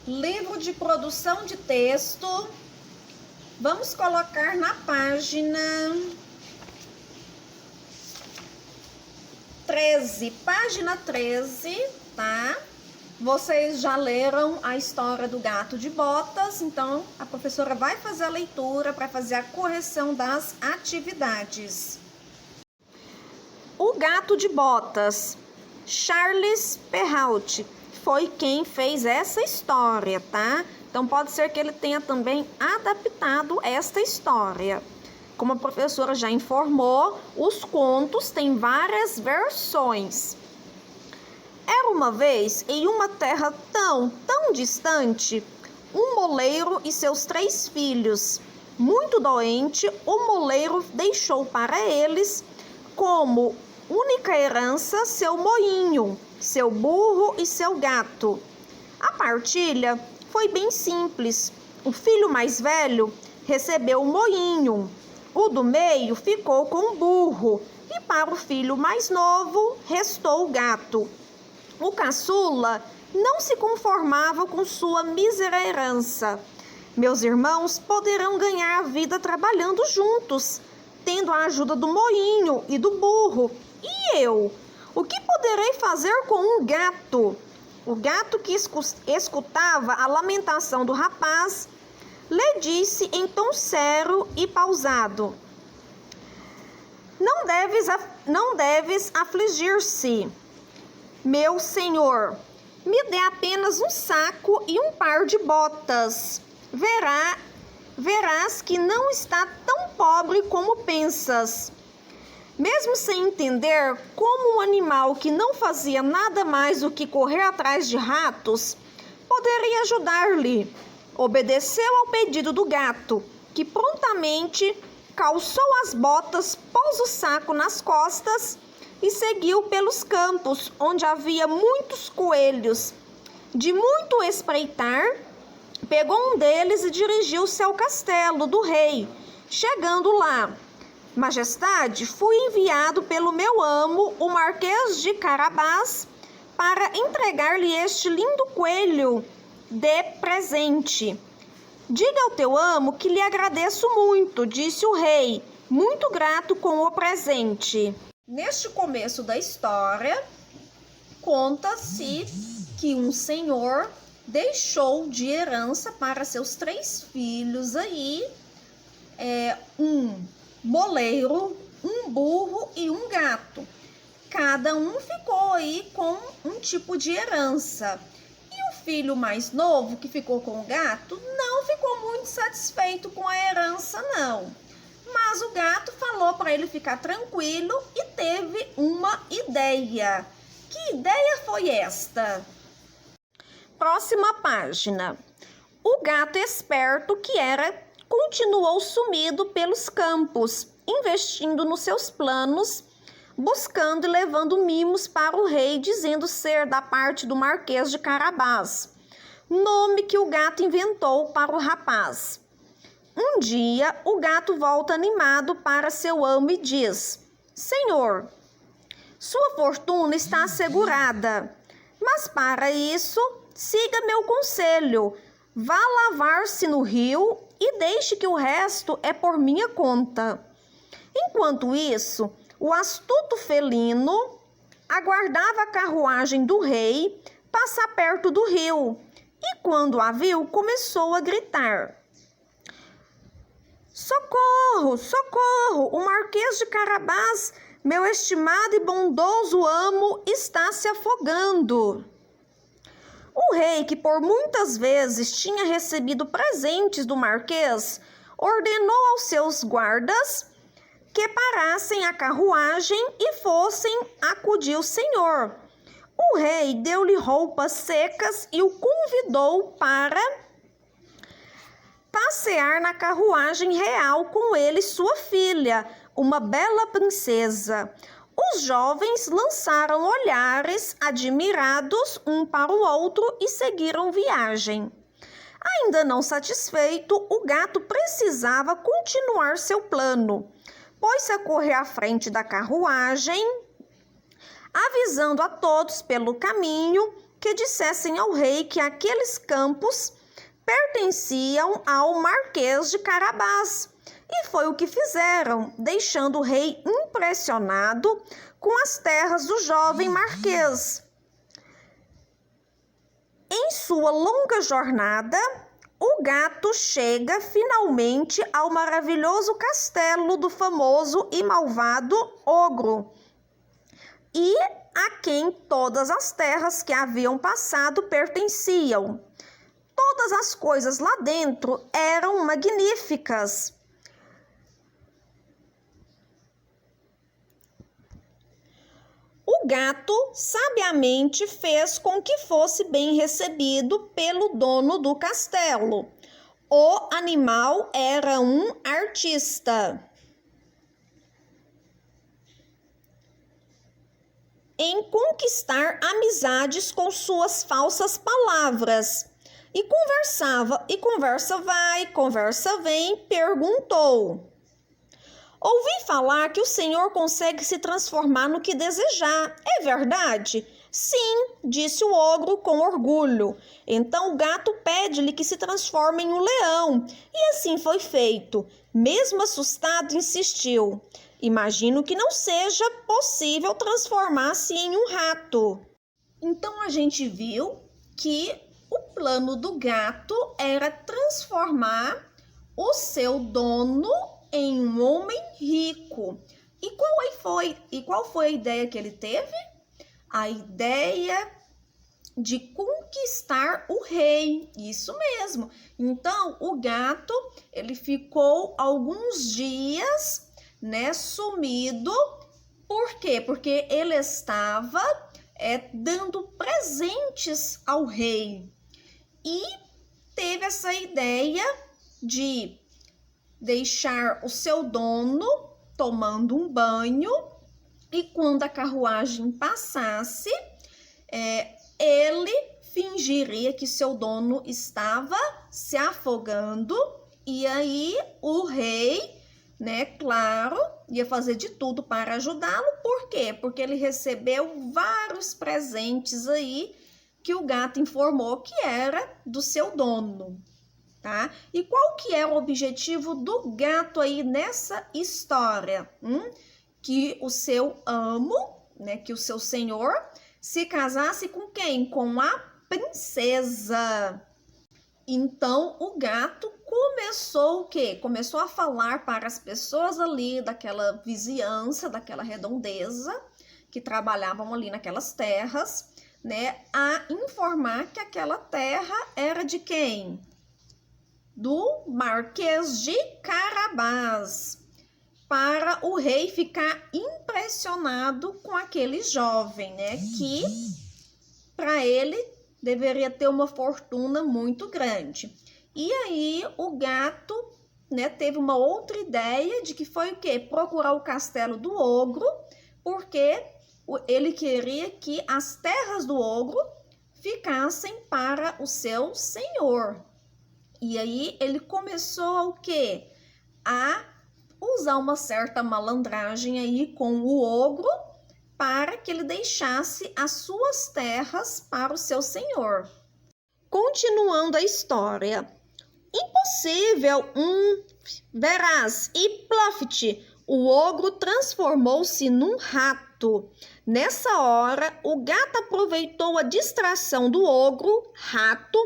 livro de produção de texto. Vamos colocar na página 13, página 13, tá? Vocês já leram a história do gato de botas, então a professora vai fazer a leitura para fazer a correção das atividades. O gato de botas, Charles Perrault, foi quem fez essa história, tá? Então pode ser que ele tenha também adaptado esta história. Como a professora já informou, os contos têm várias versões. Era uma vez, em uma terra tão distante, um moleiro e seus 3 filhos. Muito doente, o moleiro deixou para eles, como única herança, seu moinho, seu burro e seu gato. A partilha foi bem simples. O filho mais velho recebeu o moinho, o do meio ficou com o burro e para o filho mais novo restou o gato. O caçula não se conformava com sua mísera herança. Meus irmãos poderão ganhar a vida trabalhando juntos, tendo a ajuda do moinho e do burro. E eu? O que poderei fazer com um gato? O gato, que escutava a lamentação do rapaz, lhe disse em tom sério e pausado: Não deves afligir-se, meu senhor. Me dê apenas um saco e um par de botas. Verás que não está tão pobre como pensas. Mesmo sem entender como um animal que não fazia nada mais do que correr atrás de ratos poderia ajudar-lhe, obedeceu ao pedido do gato, que prontamente calçou as botas, pôs o saco nas costas e seguiu pelos campos, onde havia muitos coelhos. De muito espreitar, pegou um deles e dirigiu-se ao castelo do rei. Chegando lá: Majestade, fui enviado pelo meu amo, o Marquês de Carabás, para entregar-lhe este lindo coelho de presente. Diga ao teu amo que lhe agradeço muito, disse o rei, muito grato com o presente. Neste começo da história, conta-se que um senhor deixou de herança para seus 3 filhos aí, um moleiro, um burro e um gato. Cada um ficou aí com um tipo de herança. E o filho mais novo, que ficou com o gato, não ficou muito satisfeito com a herança, não. Mas o gato falou para ele ficar tranquilo e teve uma ideia. Que ideia foi esta? Próxima página. O gato esperto que era continuou sumido pelos campos, investindo nos seus planos, buscando e levando mimos para o rei, dizendo ser da parte do Marquês de Carabás, nome que o gato inventou para o rapaz. Um dia, o gato volta animado para seu amo e diz: Senhor, sua fortuna está assegurada, mas para isso, siga meu conselho. Vá lavar-se no rio e deixe que o resto é por minha conta. Enquanto isso, o astuto felino aguardava a carruagem do rei passar perto do rio e, quando a viu, começou a gritar: Socorro, socorro! O Marquês de Carabás, meu estimado e bondoso amo, está se afogando. O rei, que por muitas vezes tinha recebido presentes do Marquês, ordenou aos seus guardas que parassem a carruagem e fossem acudir o senhor. O rei deu-lhe roupas secas e o convidou para passear na carruagem real com ele sua filha, uma bela princesa. Os jovens lançaram olhares admirados um para o outro e seguiram viagem. Ainda não satisfeito, o gato precisava continuar seu plano. Pôs-se a correr à frente da carruagem, avisando a todos pelo caminho que dissessem ao rei que aqueles campos pertenciam ao Marquês de Carabás. E foi o que fizeram, deixando o rei impressionado com as terras do jovem marquês. Em sua longa jornada, o gato chega finalmente ao maravilhoso castelo do famoso e malvado ogro, e a quem todas as terras que haviam passado pertenciam. Todas as coisas lá dentro eram magníficas. O gato sabiamente fez com que fosse bem recebido pelo dono do castelo. O animal era um artista em conquistar amizades com suas falsas palavras. E conversa vai, conversa vem, perguntou: ouvi falar que o Senhor consegue se transformar no que desejar. É verdade? Sim, disse o ogro com orgulho. Então o gato pede-lhe que se transforme em um leão. E assim foi feito. Mesmo assustado, insistiu: imagino que não seja possível transformar-se em um rato. Então a gente viu que o plano do gato era transformar o seu dono em um homem rico. E qual foi a ideia que ele teve? A ideia de conquistar o rei. Isso mesmo. Então, o gato, ele ficou alguns dias, sumido. Por quê? Porque ele estava dando presentes ao rei. E teve essa ideia de deixar o seu dono tomando um banho, e quando a carruagem passasse, ele fingiria que seu dono estava se afogando, e aí o rei, claro, ia fazer de tudo para ajudá-lo. Por quê? Porque ele recebeu vários presentes aí que o gato informou que era do seu dono. Tá? E qual que é o objetivo do gato aí nessa história? Que o seu amo, que o seu senhor, se casasse com quem? Com a princesa. Então, o gato começou o quê? Começou a falar para as pessoas ali daquela vizinhança, daquela redondeza, que trabalhavam ali naquelas terras, a informar que aquela terra era de quem? Do Marquês de Carabás, para o rei ficar impressionado com aquele jovem, que para ele deveria ter uma fortuna muito grande. E aí o gato, teve uma outra ideia de que foi o quê? Procurar o castelo do ogro, porque ele queria que as terras do ogro ficassem para o seu senhor. E aí ele começou o quê? A usar uma certa malandragem aí com o ogro para que ele deixasse as suas terras para o seu senhor. Continuando a história. Impossível, verás, e ploft, o ogro transformou-se num rato. Nessa hora, o gato aproveitou a distração do ogro, rato,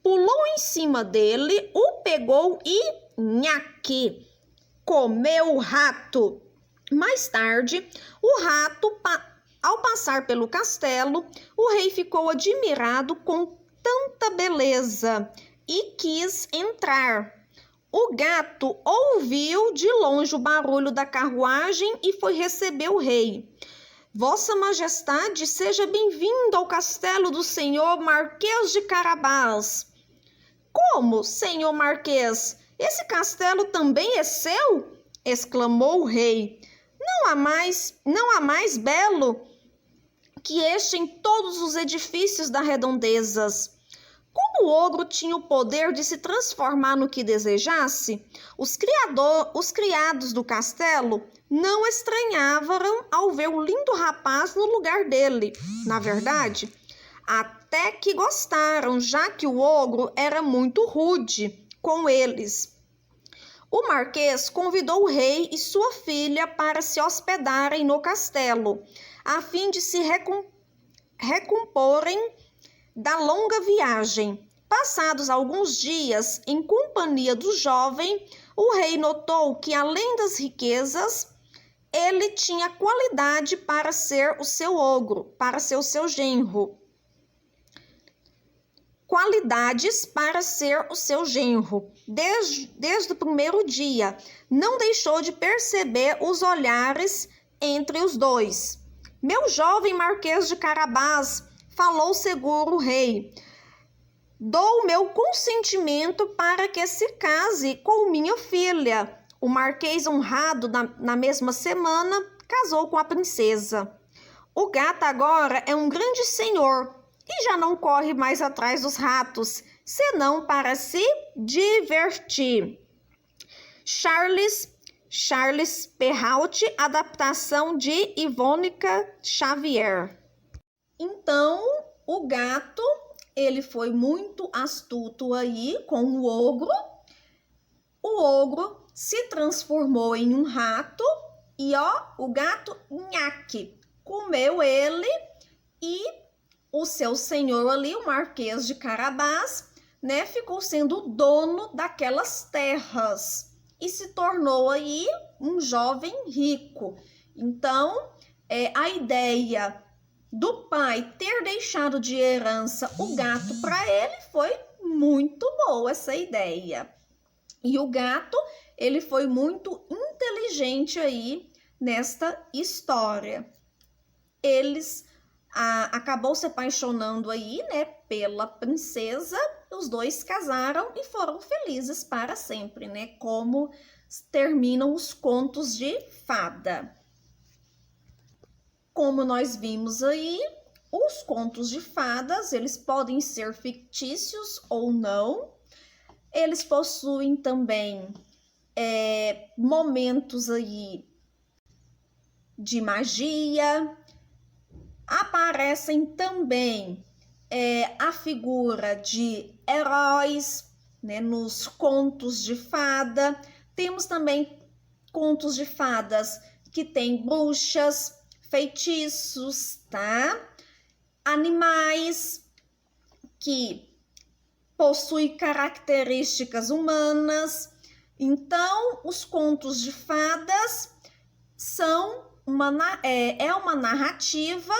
pulou em cima dele, o pegou e nhaque, comeu o rato. Mais tarde, o rato, ao passar pelo castelo, o rei ficou admirado com tanta beleza e quis entrar. O gato ouviu de longe o barulho da carruagem e foi receber o rei. Vossa Majestade, seja bem-vindo ao castelo do senhor Marquês de Carabás. Como, senhor Marquês? Esse castelo também é seu? Exclamou o rei. Não há mais belo que este em todos os edifícios das redondezas. Como o ogro tinha o poder de se transformar no que desejasse, os criados do castelo não estranhavam ao ver o lindo rapaz no lugar dele. Na verdade, até que gostaram, já que o ogro era muito rude com eles. O marquês convidou o rei e sua filha para se hospedarem no castelo, a fim de se recomporem da longa viagem. Passados alguns dias, em companhia do jovem, o rei notou que, além das riquezas, ele tinha qualidade para ser o seu ogro, para ser o seu genro. Qualidades para ser o seu genro. Desde o primeiro dia, não deixou de perceber os olhares entre os dois. Meu jovem Marquês de Carabás, falou seguro o rei, dou meu consentimento para que se case com minha filha. O marquês, honrado na mesma semana, casou com a princesa. O gato agora é um grande senhor e já não corre mais atrás dos ratos, senão para se divertir. Charles Perrault, adaptação de Ivônica Xavier. Então, o gato, ele foi muito astuto aí com o ogro. O ogro se transformou em um rato e, o gato nhaque comeu ele e o seu senhor ali, o Marquês de Carabás, né, ficou sendo o dono daquelas terras e se tornou aí um jovem rico. Então, a ideia do pai ter deixado de herança o gato para ele foi muito boa essa ideia. E o gato, ele foi muito inteligente aí nesta história. Eles acabou se apaixonando aí, né, pela princesa. Os dois casaram e foram felizes para sempre, né? Como terminam os contos de fada. Como nós vimos aí, os contos de fadas, eles podem ser fictícios ou não. Eles possuem também momentos aí de magia. Aparecem também a figura de heróis, né, nos contos de fada. Temos também contos de fadas que tem bruxas, feitiços, tá? Animais que possuem características humanas. Então, os contos de fadas são uma narrativa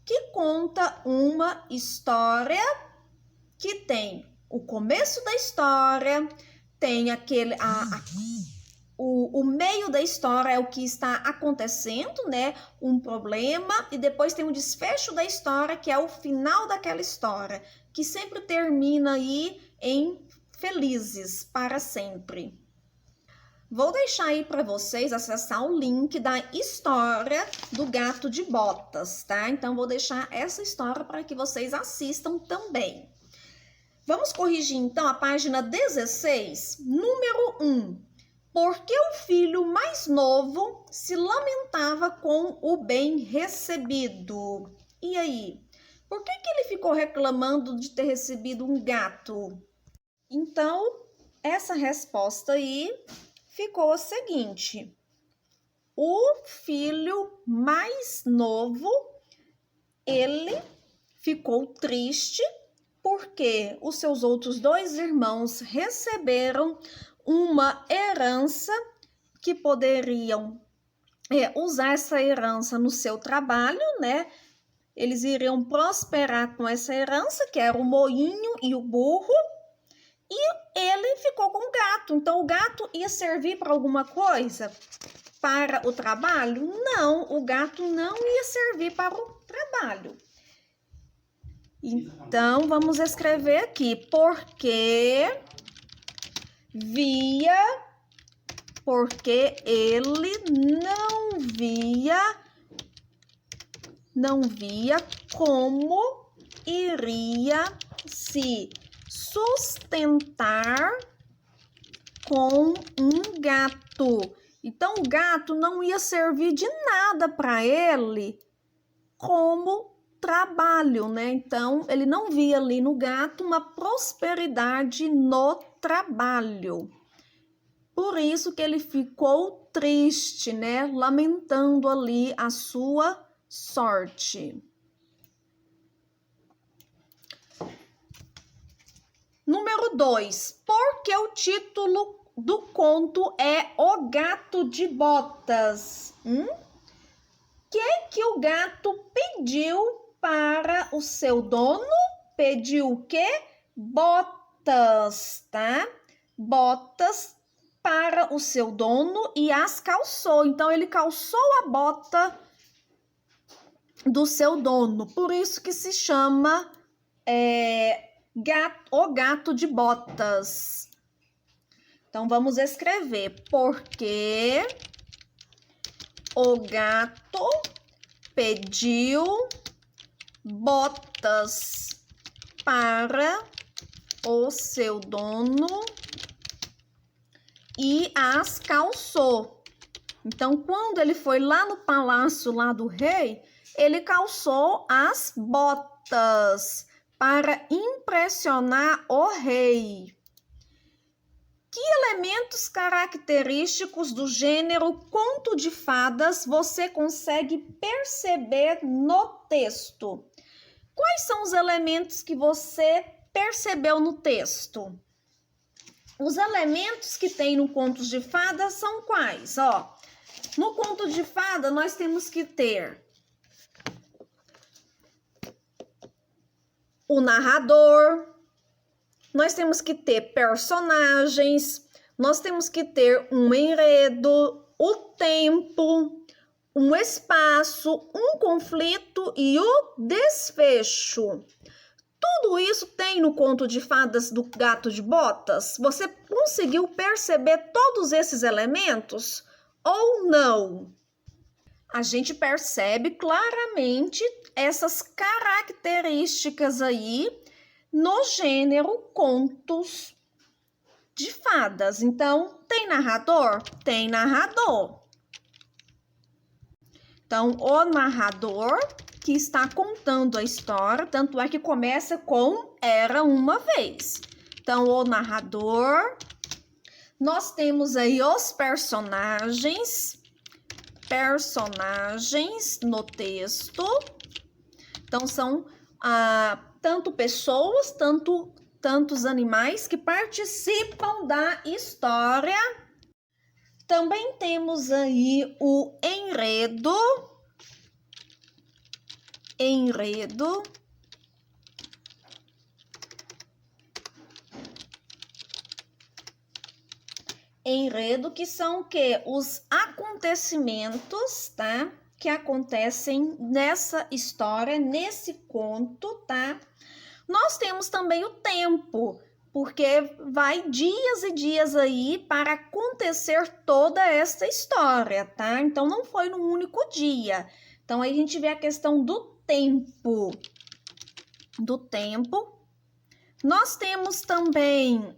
que conta uma história que tem o começo da história, tem o meio da história é o que está acontecendo, né? Um problema, e depois tem o desfecho da história, que é o final daquela história, que sempre termina aí em felizes para sempre. Vou deixar aí para vocês acessar o link da história do Gato de Botas, tá? Então, vou deixar essa história para que vocês assistam também. Vamos corrigir, então, a página 16, número 1. Por que o filho mais novo se lamentava com o bem recebido? E aí? Por que ele ficou reclamando de ter recebido um gato? Então, essa resposta aí ficou a seguinte: o filho mais novo, ele ficou triste porque os seus outros dois irmãos receberam uma herança que poderiam usar essa herança no seu trabalho, né? Eles iriam prosperar com essa herança, que era o moinho e o burro, e ele ficou com o gato. Então, o gato ia servir para alguma coisa? Para o trabalho? Não, o gato não ia servir para o trabalho. Então, vamos escrever aqui, porque ele não via como iria se sustentar com um gato. Então, o gato não ia servir de nada para ele como trabalho, né? Então, ele não via ali no gato uma prosperidade no trabalho. Por isso que ele ficou triste, né? Lamentando ali a sua sorte. Número 2. Por que o título do conto é O Gato de Botas? Que o gato pediu para o seu dono? Pediu o quê? Botas, tá? Botas para o seu dono e as calçou. Então, ele calçou a bota do seu dono. Por isso que se chama O Gato de Botas. Então, vamos escrever. Porque o gato pediu botas para o seu dono e as calçou. Então, quando ele foi lá no palácio lá do rei, ele calçou as botas para impressionar o rei. Que elementos característicos do gênero conto de fadas você consegue perceber no texto? Quais são os elementos que você percebeu no texto? Os elementos que tem no conto de fadas são quais? No conto de fada, nós temos que ter o narrador, nós temos que ter personagens, nós temos que ter um enredo, o tempo, um espaço, um conflito e o desfecho. Tudo isso tem no conto de fadas do Gato de Botas? Você conseguiu perceber todos esses elementos ou não? A gente percebe claramente essas características aí no gênero contos de fadas. Então, tem narrador? Tem narrador. Então, o narrador que está contando a história, tanto é que começa com Era Uma Vez. Então, o narrador, nós temos aí os personagens no texto. Então, são tanto pessoas, tantos animais que participam da história. Também temos aí o enredo. Enredo, que são o quê? Os acontecimentos, tá? Que acontecem nessa história, nesse conto, tá? Nós temos também o tempo, porque vai dias e dias aí para acontecer toda essa história, tá? Então, não foi num único dia. Então, aí a gente vê a questão do tempo. Nós temos também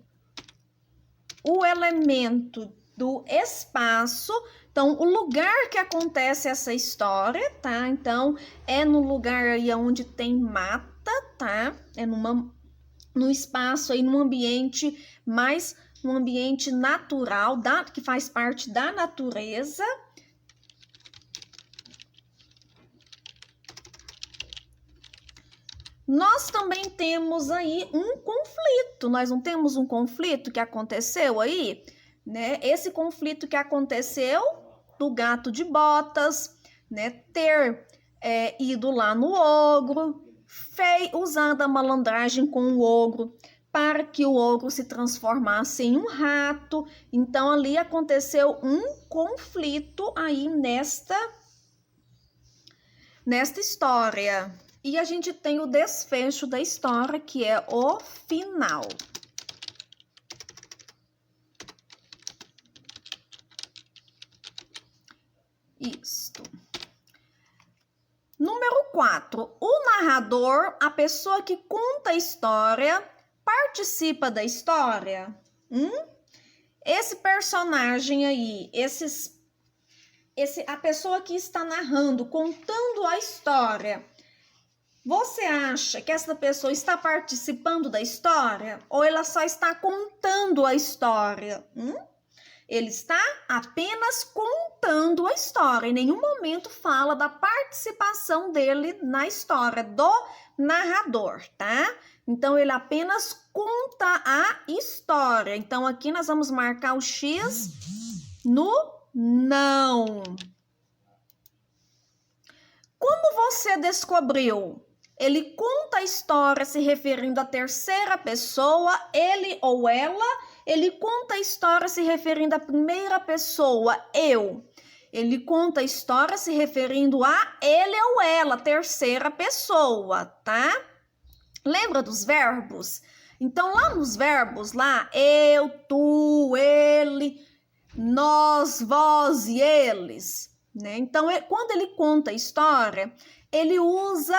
o elemento do espaço. Então, o lugar que acontece essa história, tá? Então, é no lugar aí onde tem mata, tá? É no espaço aí, num ambiente natural, que faz parte da natureza. Nós também temos aí um conflito. Nós não temos um conflito que aconteceu aí, né? Esse conflito que aconteceu do Gato de Botas, né? Ter ido lá no ogro, usando a malandragem com o ogro para que o ogro se transformasse em um rato. Então, ali aconteceu um conflito aí nesta história. E a gente tem o desfecho da história, que é o final. Isto. Número 4. O narrador, a pessoa que conta a história, participa da história. Esse personagem aí, a pessoa que está narrando, contando a história, Você acha que essa pessoa está participando da história ou ela só está contando a história? Ele está apenas contando a história. Em nenhum momento fala da participação dele na história, do narrador, tá? Então, ele apenas conta a história. Então, aqui nós vamos marcar o X no não. Como você descobriu? Ele conta a história se referindo à terceira pessoa, ele ou ela. Ele conta a história se referindo à primeira pessoa, eu. Ele conta a história se referindo a ele ou ela, terceira pessoa, tá? Lembra dos verbos? Então, lá nos verbos, lá, eu, tu, ele, nós, vós e eles, né? Então, quando ele conta a história, ele usa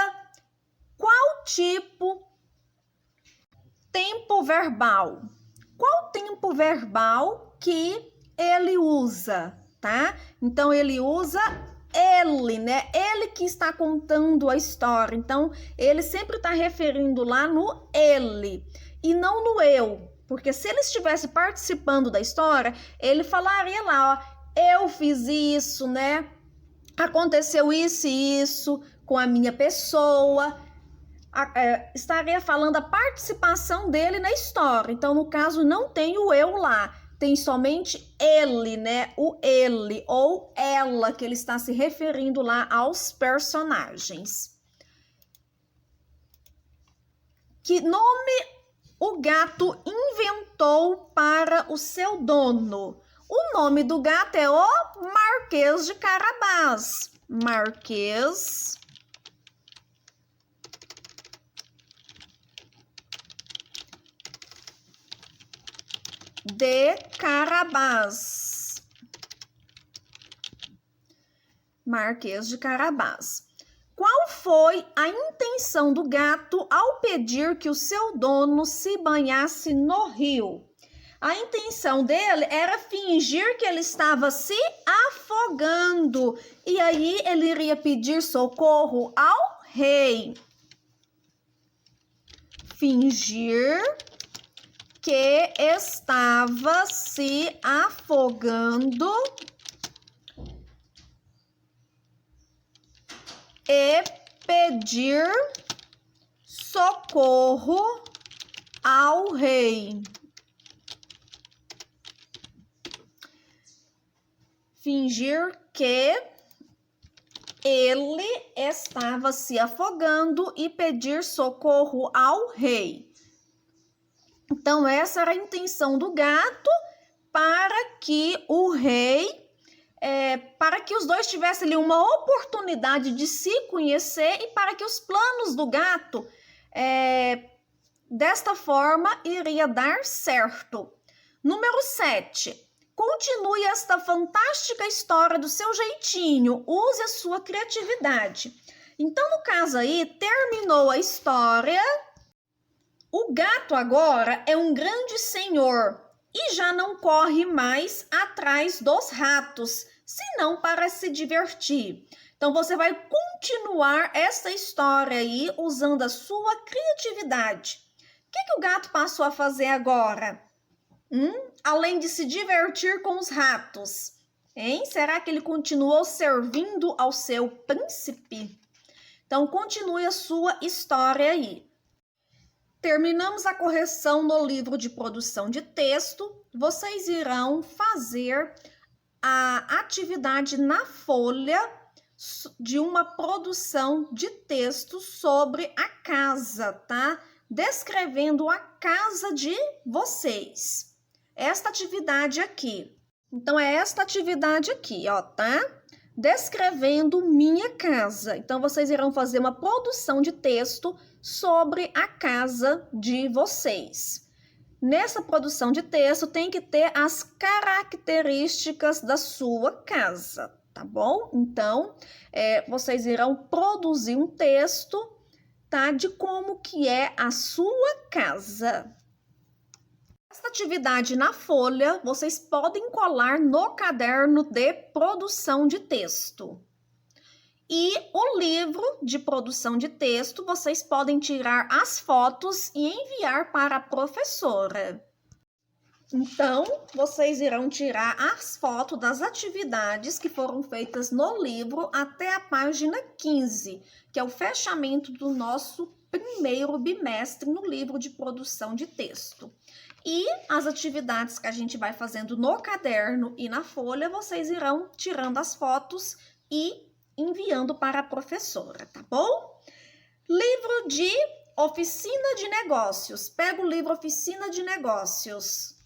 qual tempo verbal? Qual tempo verbal que ele usa, tá? Então, ele usa ele, né? Ele que está contando a história. Então, ele sempre está referindo lá no ele e não no eu. Porque se ele estivesse participando da história, ele falaria lá, ó, eu fiz isso, né? Aconteceu isso e isso com a minha pessoa. Estaria falando a participação dele na história. Então, no caso, não tem o eu lá. Tem somente ele, né? O ele ou ela, que ele está se referindo lá aos personagens. Que nome o gato inventou para o seu dono? O nome do gato é o Marquês de Carabás. Marquês de Carabás. Marquês de Carabás. Qual foi a intenção do gato ao pedir que o seu dono se banhasse no rio? A intenção dele era fingir que ele estava se afogando e aí ele iria pedir socorro ao rei. Fingir que estava se afogando e pedir socorro ao rei. Fingir que ele estava se afogando e pedir socorro ao rei. Então, essa era a intenção do gato para que o rei, para que os dois tivessem ali uma oportunidade de se conhecer e para que os planos do gato, desta forma, iria dar certo. Número 7. Continue esta fantástica história do seu jeitinho, use a sua criatividade. Então, no caso aí, terminou a história. O gato agora é um grande senhor e já não corre mais atrás dos ratos, senão para se divertir. Então, você vai continuar essa história aí usando a sua criatividade. O que o gato passou a fazer agora? Além de se divertir com os ratos, hein? Será que ele continuou servindo ao seu príncipe? Então, continue a sua história aí. Terminamos a correção no livro de produção de texto. Vocês irão fazer a atividade na folha de uma produção de texto sobre a casa, tá? Descrevendo a casa de vocês. Esta atividade aqui. Então, é esta atividade aqui, ó, tá? Descrevendo minha casa. Então, vocês irão fazer uma produção de texto sobre a casa de vocês. Nessa produção de texto, tem que ter as características da sua casa, tá bom? Então, vocês irão produzir um texto, tá? De como que é a sua casa. Esta atividade na folha, vocês podem colar no caderno de produção de texto. E o livro de produção de texto, vocês podem tirar as fotos e enviar para a professora. Então, vocês irão tirar as fotos das atividades que foram feitas no livro até a página 15, que é o fechamento do nosso primeiro bimestre no livro de produção de texto. E as atividades que a gente vai fazendo no caderno e na folha, vocês irão tirando as fotos e enviando para a professora, tá bom? Livro de oficina de negócios. Pega o livro Oficina de Negócios.